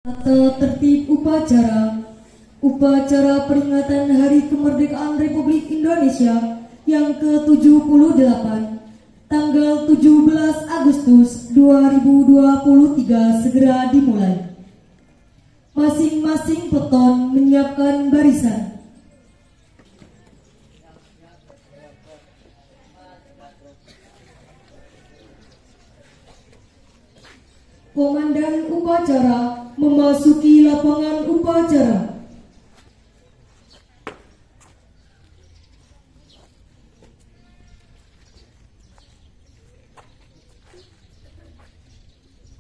Tata tertib upacara peringatan Hari Kemerdekaan Republik Indonesia yang ke-78 tanggal 17 Agustus 2023 segera dimulai. Masing-masing peton menyiapkan barisan. Komandan upacara memasuki lapangan upacara.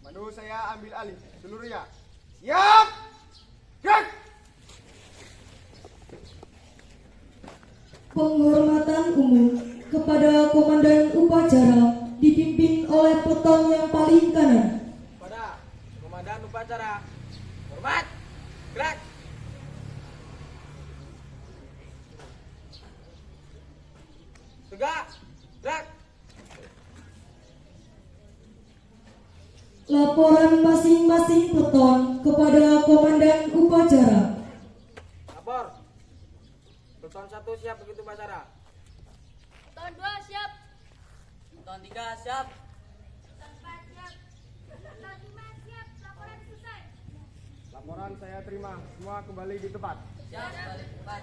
Manu saya ambil alih seluruhnya. Siap! Gerak! Penghormatan umum kepada komandan upacara dipimpin oleh peton yang paling kanan. Pada komandan upacara, hormat, gerak. Tegak, gerak. Laporan masing-masing peton kepada komandan upacara. Lapor. Peton 1 siap begitu upacara. Peton 2 siap. Peton 3 siap. Peton 4 siap. Peton 5 siap. Laporan selesai. Laporan saya terima. Semua kembali di tempat. Siap, balik tempat.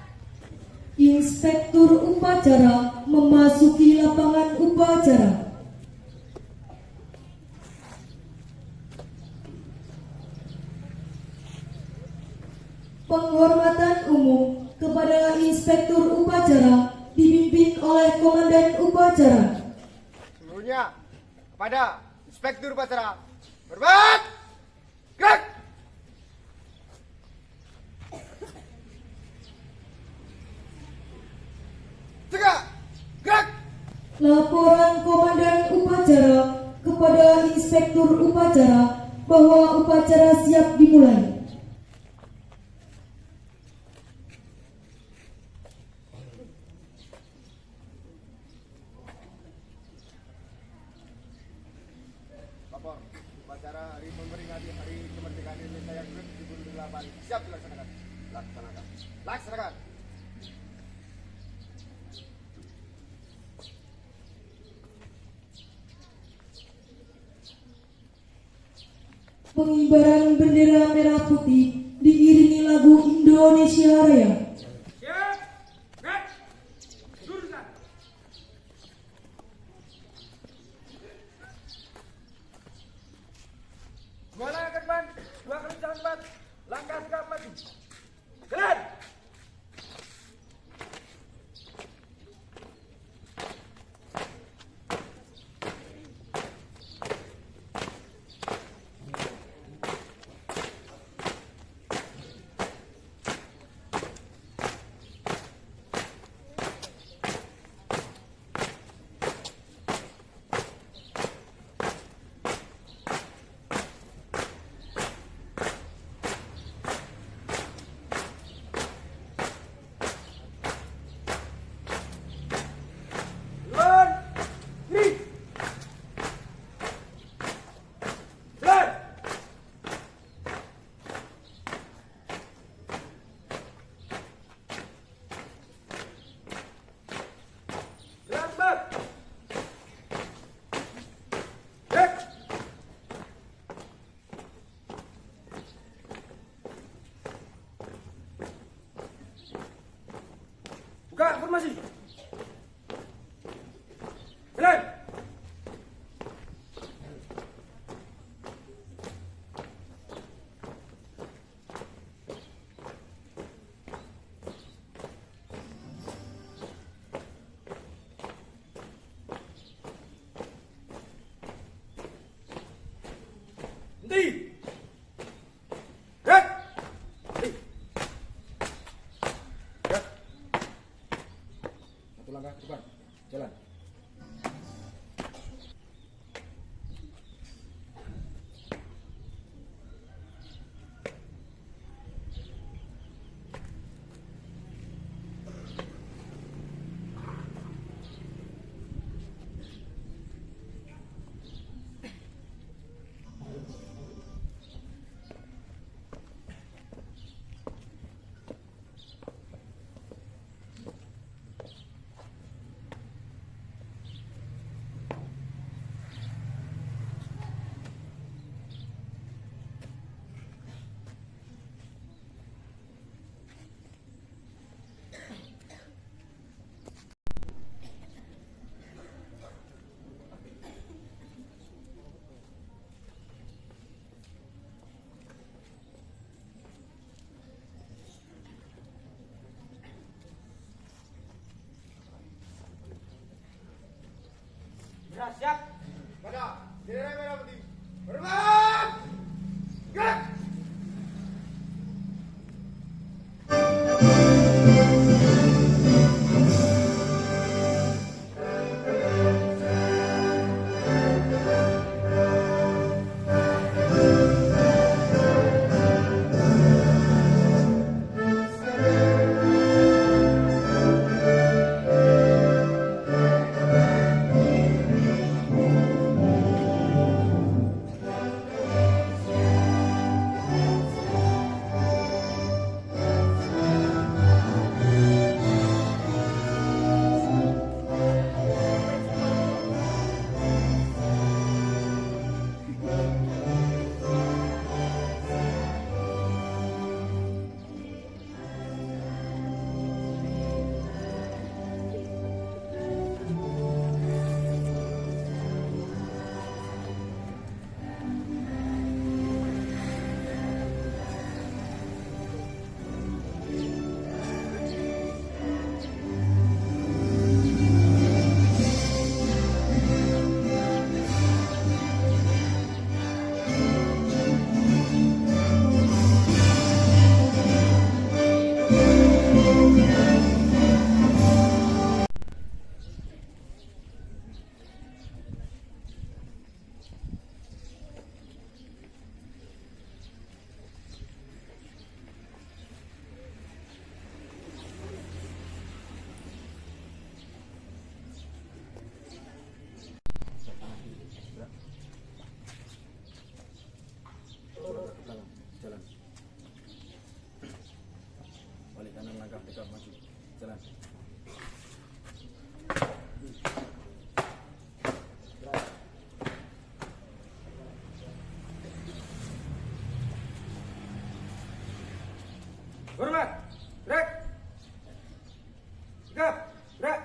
Inspektur upacara memasuki lapangan upacara. Penghormatan umum kepada inspektur upacara dipimpin oleh komandan upacara. Seluruhnya kepada inspektur upacara. Hormat! Gerak! Tegak! Gerak! Laporan komandan upacara kepada inspektur upacara bahwa upacara siap dimulai. Lapor. Upacara hari memperingati Hari Kemerdekaan Indonesia yang ke-78 siap dilaksanakan. Laksanakan. Pengibaran bendera merah putih diiringi lagu Indonesia Raya. Siap, gerak. Luruskan. Dua langkah ke depan, 2 kali jalan cepat. Langkah tegak maju. Jalan. Sudah siap. Pada bendera merah putih. Hormat. Gerak. Jalan. Balik kanan langkah tegak maju. Jalan. Hormat. Gerak. Tegap. Gerak.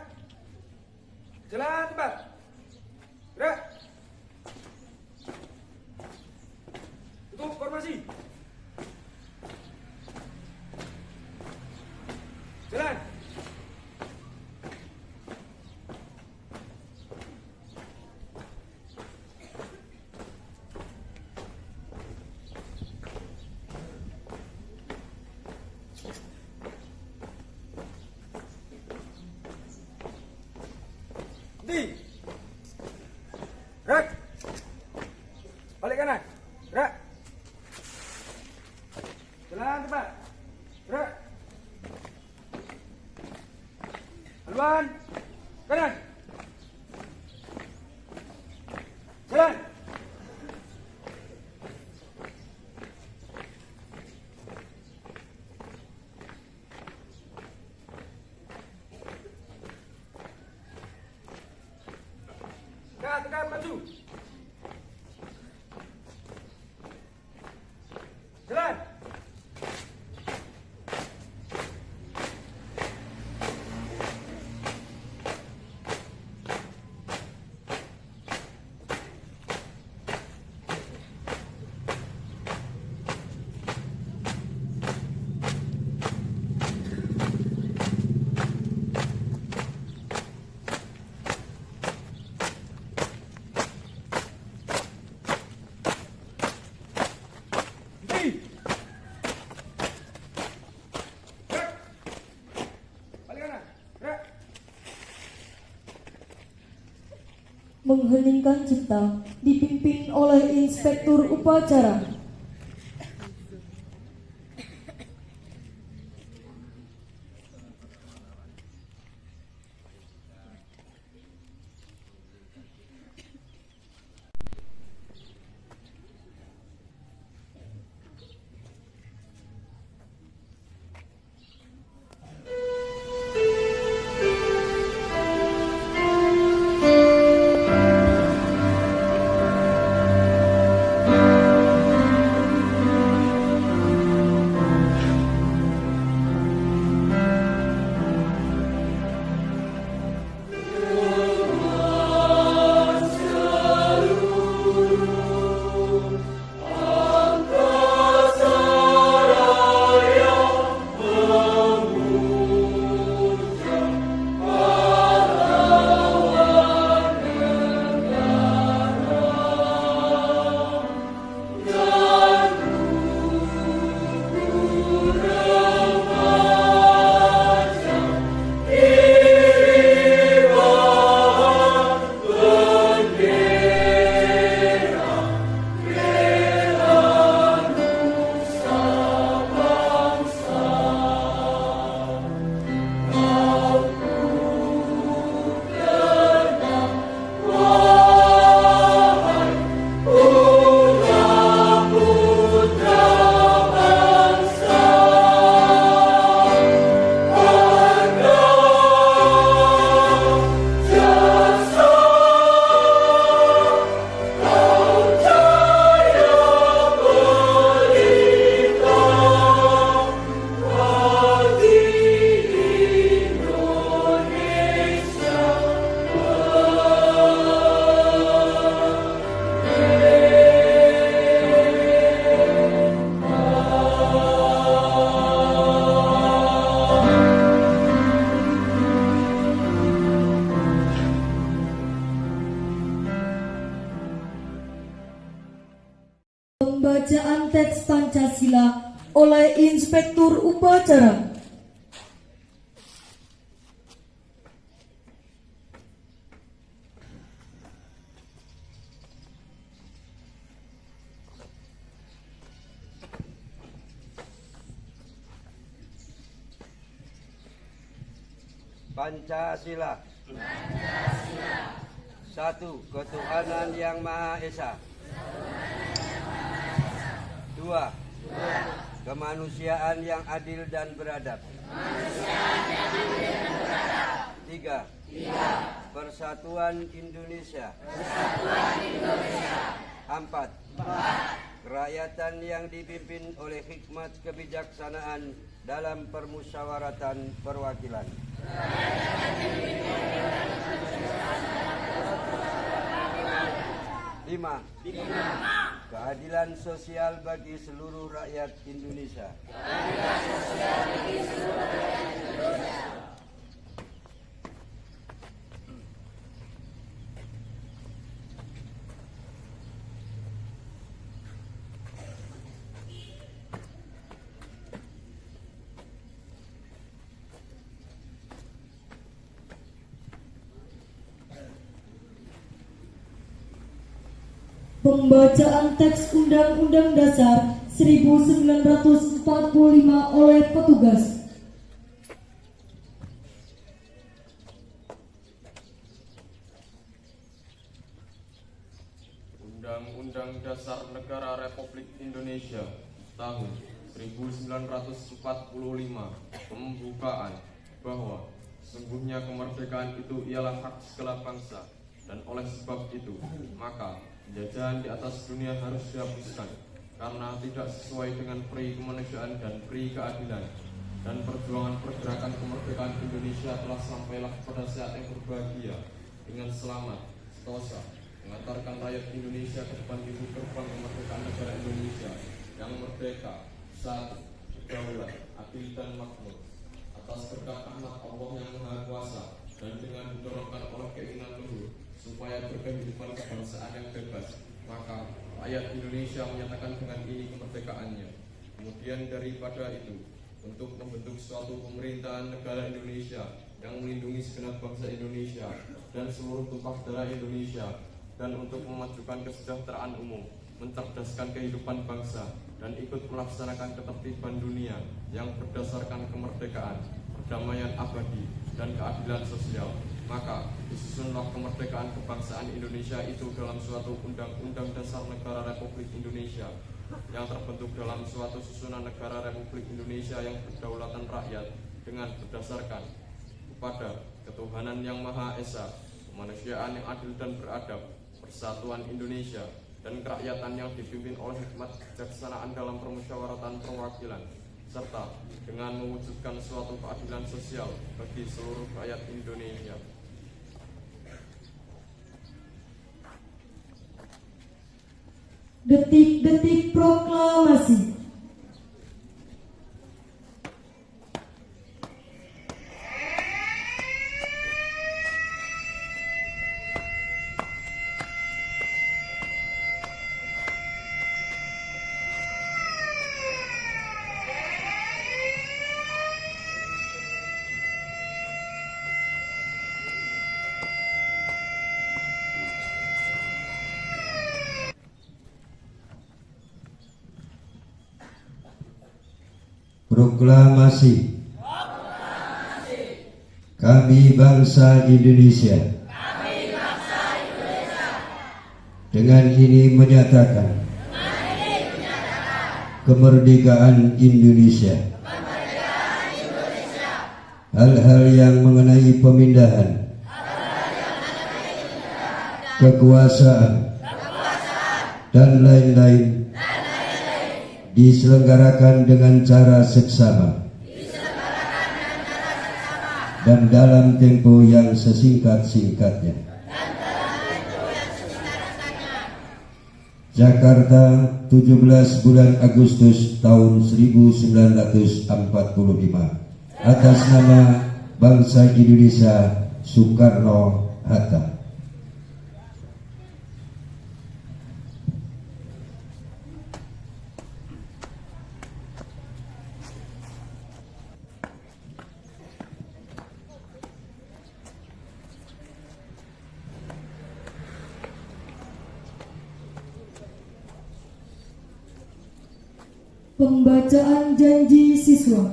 Jalan cepat. Gerak. Tutup formasi. Jalan. Henti. Gerak. Balik kanan. Gerak. Jalan cepat. Gerak. Haluan. Kanan. Jalan. Tegak maju. Jalan. Henti. Gerak. Balik kanan. Gerak. Mengheningkan cipta dipimpin oleh Inspektur Upacara. Pembacaan teks Pancasila oleh Inspektur Upacara. Pancasila. Satu, ketuhanan yang Maha Esa. Dua, kemanusiaan yang adil dan beradab. Tiga, persatuan Indonesia. Empat, kerakyatan yang dipimpin oleh hikmat kebijaksanaan dalam permusyawaratan perwakilan. 5. Keadilan sosial bagi seluruh rakyat Indonesia. Pembacaan teks Undang-Undang Dasar 1945 oleh petugas. Undang-Undang Dasar Negara Republik Indonesia tahun 1945 pembukaan bahwa sesungguhnya kemerdekaan itu ialah hak segala bangsa, dan oleh sebab itu maka penjajahan di atas dunia harus dihapuskan karena tidak sesuai dengan peri kemanusiaan dan peri keadilan, dan perjuangan pergerakan kemerdekaan Indonesia telah sampailah pada saat yang berbahagia dengan selamat, sentosa, mengantarkan rakyat Indonesia ke depan pintu gerbang kemerdekaan negara Indonesia yang merdeka, satu, berdaulat, adil dan makmur atas berkat rahmat Allah yang Maha Kuasa, dan dengan didorongkan oleh keinginan luhur supaya berkehidupan kebangsaan yang bebas, maka rakyat Indonesia menyatakan dengan ini kemerdekaannya. Kemudian daripada itu, untuk membentuk suatu pemerintahan negara Indonesia yang melindungi segenap bangsa Indonesia dan seluruh tumpah darah Indonesia, dan untuk memajukan kesejahteraan umum, mencerdaskan kehidupan bangsa, dan ikut melaksanakan ketertiban dunia yang berdasarkan kemerdekaan, perdamaian abadi, dan keadilan sosial, maka disusunlah kemerdekaan kebangsaan Indonesia itu dalam suatu Undang-Undang Dasar Negara Republik Indonesia yang terbentuk dalam suatu susunan negara Republik Indonesia yang berdaulatan rakyat dengan berdasarkan kepada ketuhanan yang Maha Esa, kemanusiaan yang adil dan beradab, persatuan Indonesia, dan kerakyatan yang dipimpin oleh hikmat kebijaksanaan dalam permusyawaratan perwakilan, serta dengan mewujudkan suatu keadilan sosial bagi seluruh rakyat Indonesia. Detik-detik proklamasi. Proklamasi. Kami bangsa Indonesia. Dengan ini menyatakan kemerdekaan Indonesia. Hal-hal yang mengenai pemindahan kekuasaan dan lain-lain diselenggarakan dengan cara seksama dan dalam tempo yang sesingkat-singkatnya. Jakarta, 17 bulan Agustus tahun 1945. Atas nama bangsa Indonesia, Soekarno-Hatta. Pembacaan janji siswa.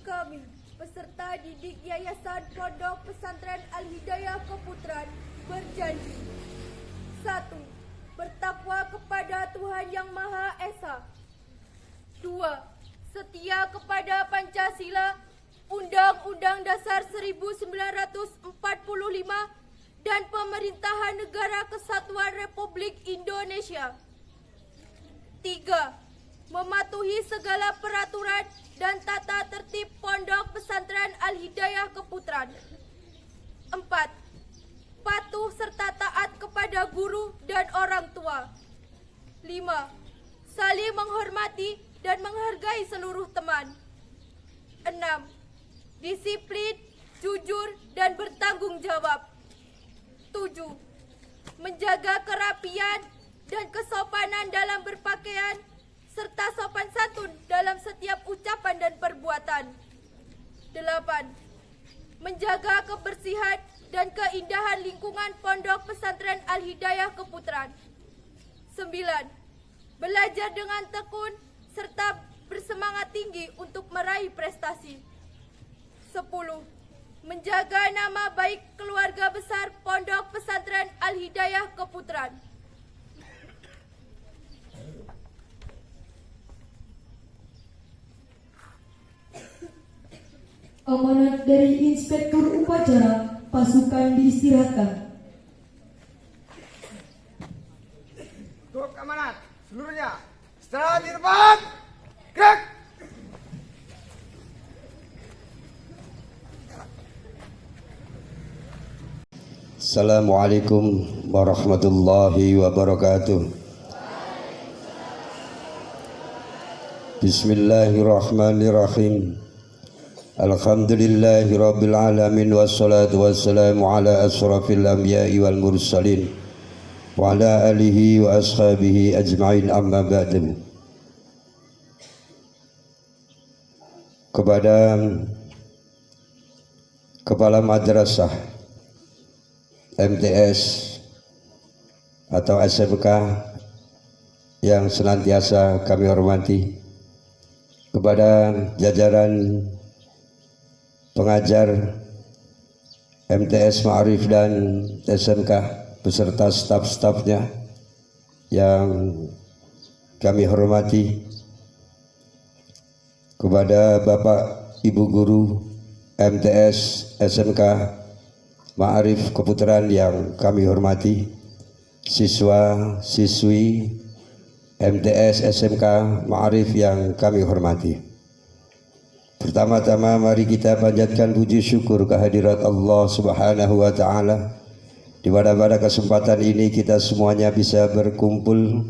Kami, peserta didik Yayasan Pondok Pesantren Al-Hidayah Keputran, berjanji: 1. Bertakwa kepada Tuhan Yang Maha Esa. 2. Setia kepada Pancasila, Undang-Undang Dasar 1945, dan Pemerintahan Negara Kesatuan Republik Indonesia. 3. Mematuhi segala peraturan dan tata tertib Pondok Pesantren Al-Hidayah Keputran. 4. Patuh serta taat kepada guru dan orang tua. 5. Saling menghormati dan menghargai seluruh teman. 6. Disiplin, jujur, dan bertanggung jawab. 7. Menjaga kerapian dan kesopanan dalam berpakaian, serta sopan santun dalam setiap ucapan dan perbuatan. 8. Menjaga kebersihan dan keindahan lingkungan Pondok Pesantren Al-Hidayah Keputran. 9. Belajar dengan tekun serta bersemangat tinggi untuk meraih prestasi. 10. Menjaga nama baik keluarga besar Pondok Pesantren Al-Hidayah Keputran. Amanat dari Inspektur Upacara, pasukan diistirahatkan. Untuk amanat seluruhnya, setelah di depan, gerak. Assalamualaikum warahmatullahi wabarakatuh. Bismillahirrahmanirrahim. Alhamdulillahi rabbil alamin, wassalatu wassalamu ala asrafil anbiya'i wal mursalin wa ala alihi wa ashabihi ajma'in, amma ba'du. Kepada Kepala Madrasah MTS atau SMK yang senantiasa kami hormati, kepada jajaran pengajar MTS Ma'arif dan SMK beserta staf-stafnya yang kami hormati, kepada Bapak Ibu Guru MTS SMK Ma'arif Keputran yang kami hormati, siswa-siswi MTS SMK Ma'arif yang kami hormati. Pertama-tama mari kita panjatkan puji syukur kehadirat Allah Subhanahu wa taala, di mana pada kesempatan ini kita semuanya bisa berkumpul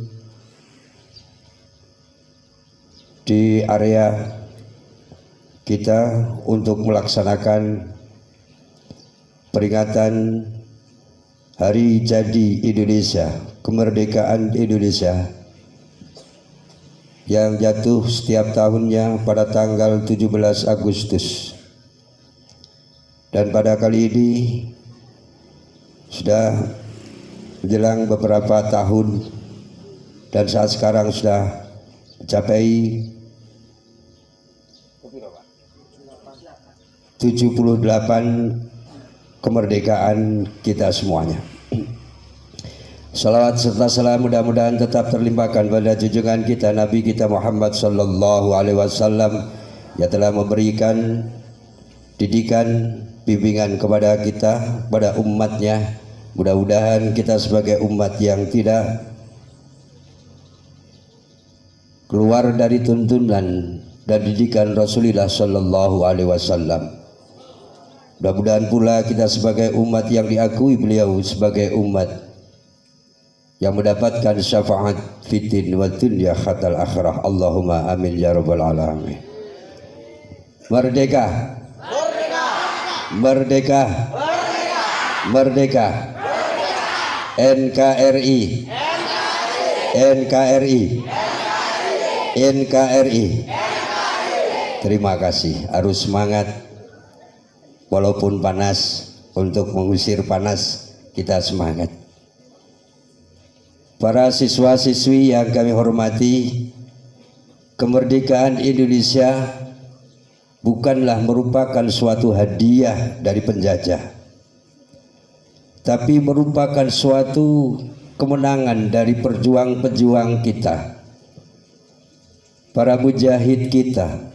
di area kita untuk melaksanakan peringatan Hari Jadi Indonesia, kemerdekaan Indonesia yang jatuh setiap tahunnya pada tanggal 17 Agustus. Dan pada kali ini sudah menjelang beberapa tahun, dan saat sekarang sudah mencapai 78 kemerdekaan kita semuanya. Salawat serta salam mudah-mudahan tetap terlimpahkan pada junjungan kita Nabi kita Muhammad sallallahu alaihi wasallam yang telah memberikan didikan, bimbingan kepada kita, pada umatnya. Mudah-mudahan kita sebagai umat yang tidak keluar dari tuntunan dan didikan Rasulullah sallallahu alaihi wasallam. Mudah-mudahan pula kita sebagai umat yang diakui beliau sebagai umat yang mendapatkan syafaat fitin wa dunya khatal akhirah. Allahumma amin ya rabbal alamin. Merdeka, merdeka, merdeka, merdeka. NKRI, NKRI, NKRI. Terima kasih, harus semangat walaupun panas. Untuk mengusir panas kita semangat. Para siswa-siswi yang kami hormati, kemerdekaan Indonesia bukanlah merupakan suatu hadiah dari penjajah, tapi merupakan suatu kemenangan dari pejuang-pejuang kita, para mujahid kita,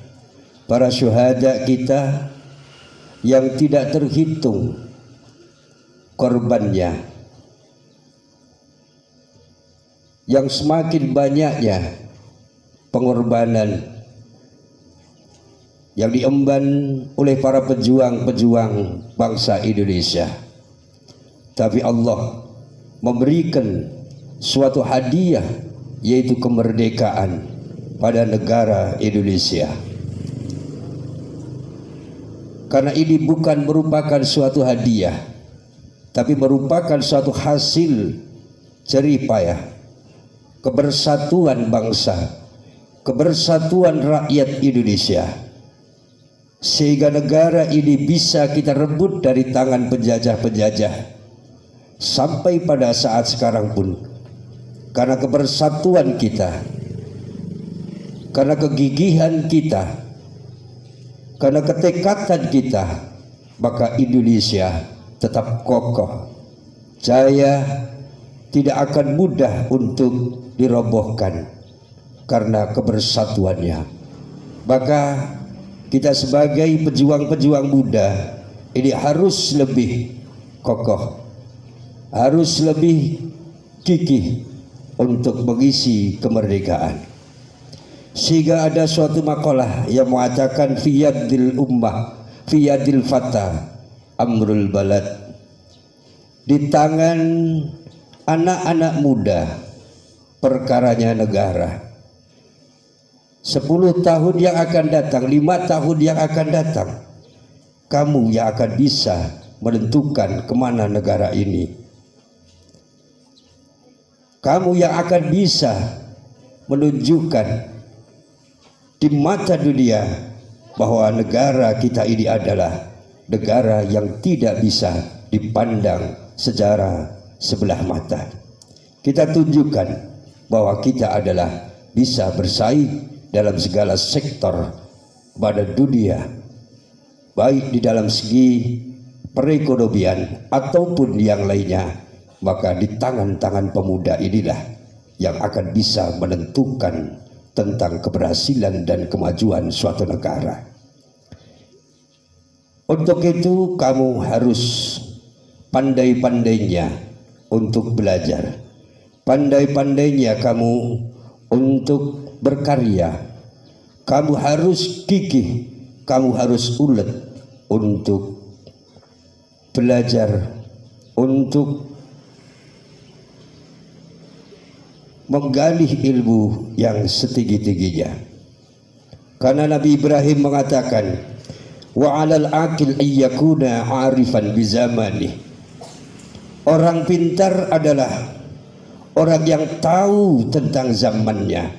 para syuhada kita yang tidak terhitung korbannya, yang semakin banyaknya pengorbanan yang diemban oleh para pejuang-pejuang bangsa Indonesia. Tapi Allah memberikan suatu hadiah, yaitu kemerdekaan pada negara Indonesia. Karena ini bukan merupakan suatu hadiah, tapi merupakan suatu hasil jerih payah kebersatuan bangsa, kebersatuan rakyat Indonesia, sehingga negara ini bisa kita rebut dari tangan penjajah-penjajah sampai pada saat sekarang pun. Karena kebersatuan kita, karena kegigihan kita, karena ketekatan kita, maka Indonesia tetap kokoh, jaya, tidak akan mudah untuk dirobohkan karena kebersatuannya. Maka kita sebagai pejuang-pejuang muda ini harus lebih kokoh, harus lebih gigih untuk mengisi kemerdekaan. Sehingga ada suatu makalah yang mengatakan fiyadil ummah, fiyadil fata amrul balad, di tangan anak-anak muda perkaranya negara. 10 tahun yang akan datang, 5 tahun yang akan datang, kamu yang akan bisa menentukan kemana negara ini. Kamu yang akan bisa menunjukkan di mata dunia bahwa negara kita ini adalah negara yang tidak bisa dipandang secara sebelah mata. Kita tunjukkan bahwa kita adalah bisa bersaing dalam segala sektor pada dunia, baik di dalam segi perekonomian ataupun yang lainnya. Maka di tangan-tangan pemuda inilah yang akan bisa menentukan tentang keberhasilan dan kemajuan suatu negara. Untuk itu kamu harus pandai-pandainya untuk belajar, pandai-pandainya kamu untuk berkarya. Kamu harus gigih, kamu harus ulet untuk belajar, untuk menggali ilmu yang setinggi-tingginya. Karena Nabi Ibrahim mengatakan, wa 'alal aqil ayyakuna 'arifan bi zamani. Orang pintar adalah orang yang tahu tentang zamannya.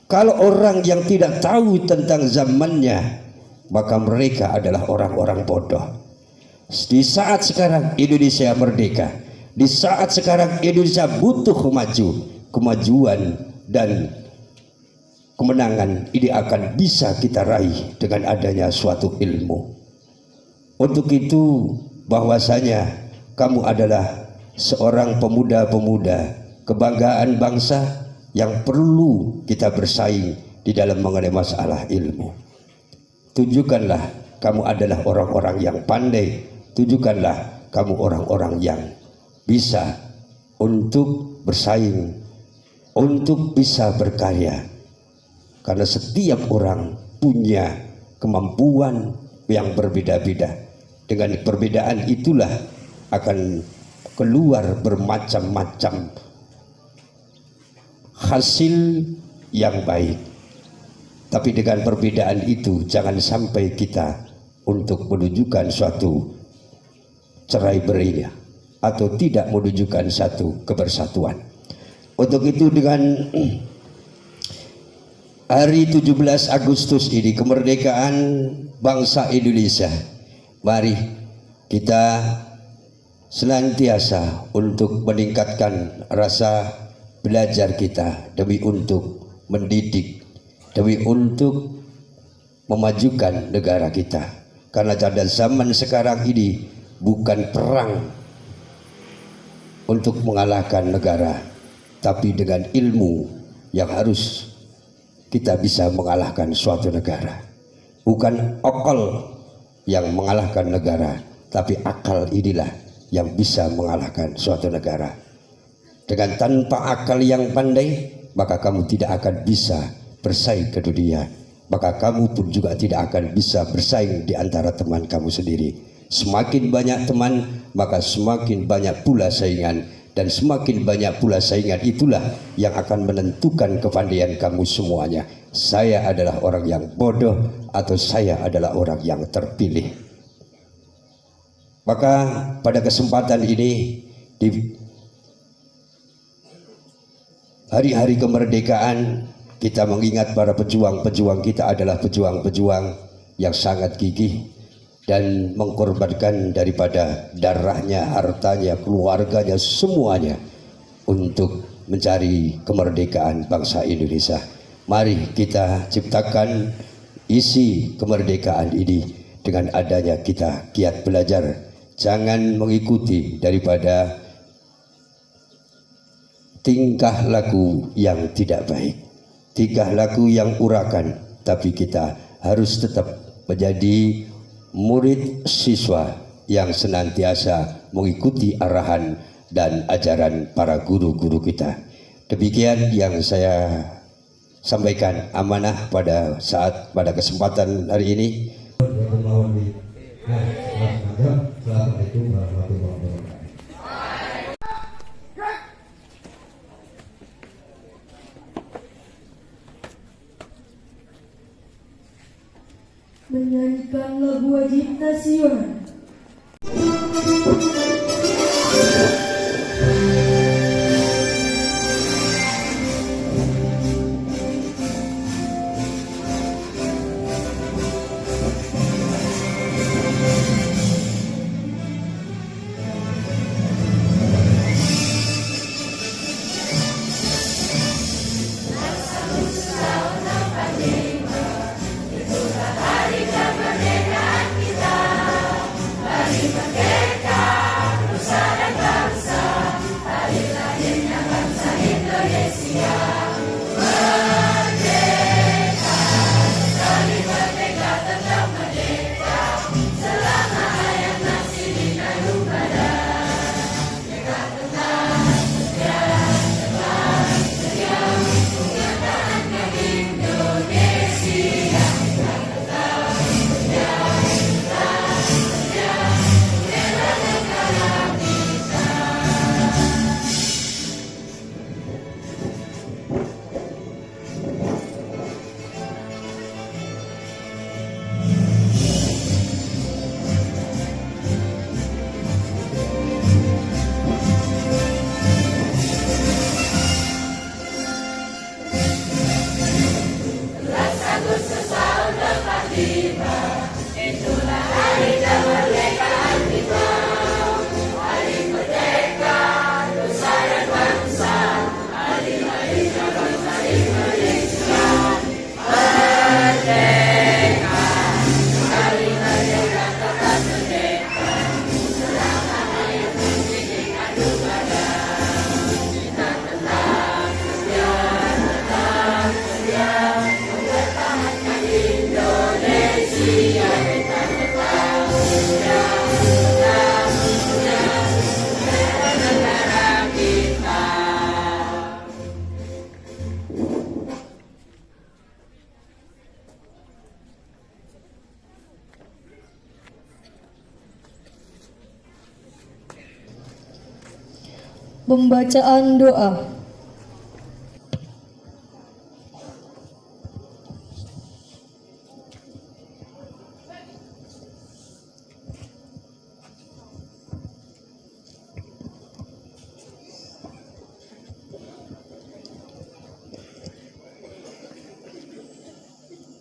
Kalau orang yang tidak tahu tentang zamannya, maka mereka adalah orang-orang bodoh. Di saat sekarang Indonesia merdeka, di saat sekarang Indonesia butuh kemajuan dan kemenangan ini akan bisa kita raih dengan adanya suatu ilmu. Untuk itu bahwasanya kamu adalah seorang pemuda-pemuda kebanggaan bangsa yang perlu kita bersaing di dalam mengenai masalah ilmu. Tunjukkanlah kamu adalah orang-orang yang pandai, tunjukkanlah kamu orang-orang yang bisa untuk bersaing, untuk bisa berkarya. Karena setiap orang punya kemampuan yang berbeda-beda. Dengan perbedaan itulah akan keluar bermacam-macam hasil yang baik. Tapi dengan perbedaan itu jangan sampai kita untuk menunjukkan suatu cerai berainya atau tidak menunjukkan satu kebersatuan. Untuk itu dengan hari 17 Agustus ini, kemerdekaan bangsa Indonesia. Mari kita senantiasa untuk meningkatkan rasa belajar kita demi untuk mendidik, demi untuk memajukan negara kita. Karena pada zaman sekarang ini bukan perang untuk mengalahkan negara, tapi dengan ilmu yang harus kita bisa mengalahkan suatu negara. Bukan akal yang mengalahkan negara, tapi akal inilah yang bisa mengalahkan suatu negara. Dengan tanpa akal yang pandai, maka kamu tidak akan bisa bersaing ke dunia. Maka kamu pun juga tidak akan bisa bersaing di antara teman kamu sendiri. Semakin banyak teman, maka semakin banyak pula saingan. Dan semakin banyak pula saingan, itulah yang akan menentukan kepandaian kamu semuanya. Saya adalah orang yang bodoh atau saya adalah orang yang terpilih. Maka pada kesempatan ini, di hari-hari kemerdekaan, kita mengingat para pejuang-pejuang kita adalah pejuang-pejuang yang sangat gigih dan mengorbankan daripada darahnya, hartanya, keluarganya, semuanya untuk mencari kemerdekaan bangsa Indonesia. Mari kita ciptakan isi kemerdekaan ini dengan adanya kita giat belajar. Jangan mengikuti daripada tingkah laku yang tidak baik, tingkah laku yang urakan, tapi kita harus tetap menjadi murid siswa yang senantiasa mengikuti arahan dan ajaran para guru-guru kita. Demikian yang saya sampaikan amanah pada kesempatan hari ini. Assalamualaikum warahmatullahi wabarakatuh. Menyanyikan lagu wajib nasional. Pembacaan doa.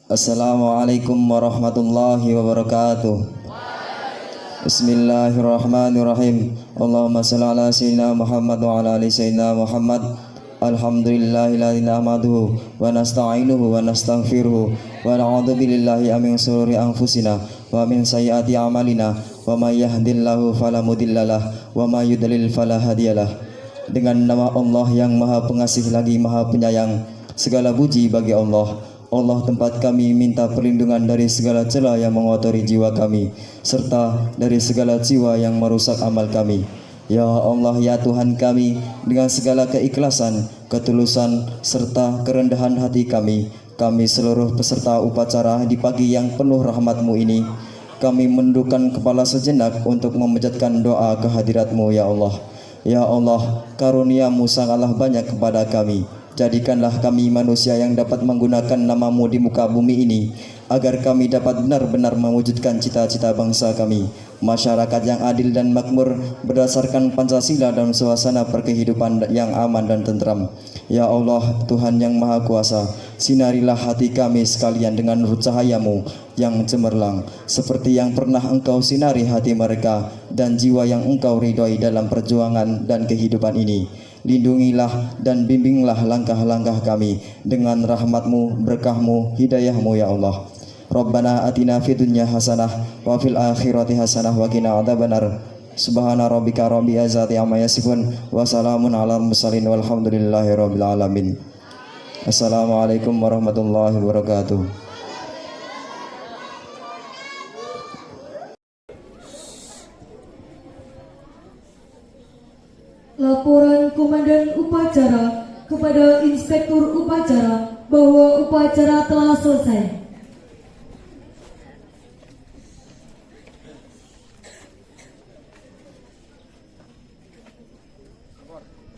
Assalamualaikum warahmatullahi wabarakatuh. Bismillahirrahmanirrahim. Allahumma shalli ala sayyidina Muhammad wa ala ali sayyidina Muhammad. Alhamdulillahilladzi nahmaduhu wa nasta'inuhu wa nastaghfiruhu wa na'udzu billahi min shururi anfusina wa min sayyiati a'malina wa may yahdihillahu fala mudhillalah wa may yudlil fala hadiyalah. Dengan nama Allah yang Maha Pengasih lagi Maha Penyayang, segala puji bagi Allah. Allah tempat kami minta perlindungan dari segala celah yang mengotori jiwa kami, serta dari segala jiwa yang merusak amal kami. Ya Allah, ya Tuhan kami, dengan segala keikhlasan, ketulusan, serta kerendahan hati kami seluruh peserta upacara di pagi yang penuh rahmat-Mu ini, kami menundukkan kepala sejenak untuk memanjatkan doa kehadirat-Mu, ya Allah. Ya Allah, karunia-Mu sangatlah banyak kepada kami. Jadikanlah kami manusia yang dapat menggunakan nama-Mu di muka bumi ini, agar kami dapat benar-benar mewujudkan cita-cita bangsa kami, masyarakat yang adil dan makmur berdasarkan Pancasila dalam suasana perkehidupan yang aman dan tentram. Ya Allah, Tuhan yang Maha Kuasa, sinarilah hati kami sekalian dengan nur cahaya-Mu yang cemerlang, seperti yang pernah Engkau sinari hati mereka dan jiwa yang Engkau ridhoi dalam perjuangan dan kehidupan ini. Lindungilah dan bimbinglah langkah-langkah kami dengan rahmat-Mu, berkah-Mu, hidayah-Mu, ya Allah. Rabbana atina fid dunya hasanah wa fil akhirati hasanah wa qina adzabannar. Subhana rabbika rabbil izzati amma yasifun wa salamun alal mursalin walhamdulillahi rabbil alamin. Assalamualaikum warahmatullahi wabarakatuh. Laporan Komandan Upacara kepada Inspektur Upacara bahwa upacara telah selesai.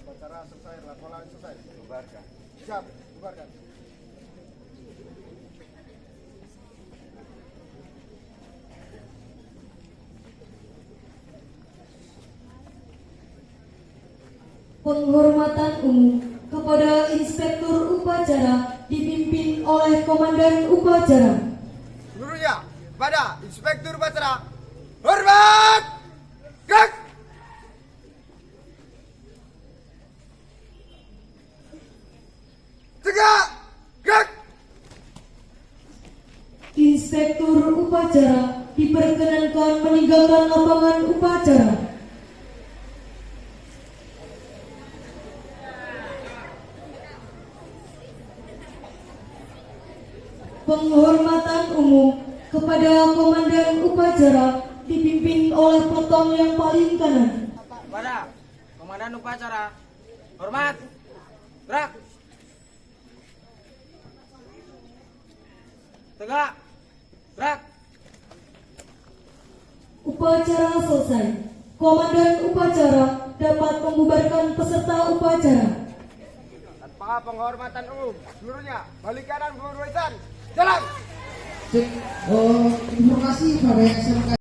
Upacara selesai, laporan selesai. Bubarkan. Siap, bubarkan. Penghormatan umum kepada Inspektur Upacara dipimpin oleh Komandan Upacara. Seluruhnya pada Inspektur Upacara hormat. Gerak. Tegak. Gerak. Inspektur Upacara diperkenankan meninggalkan lapangan upacara. Penghormatan umum kepada Komandan Upacara dipimpin oleh pelotong yang paling kanan. Pada Komandan Upacara hormat. Gerak. Tegak. Gerak. Upacara selesai. Komandan Upacara dapat membubarkan peserta upacara. Tanpa penghormatan umum, seluruhnya balik kanan peluru jalan. Informasi pada SMK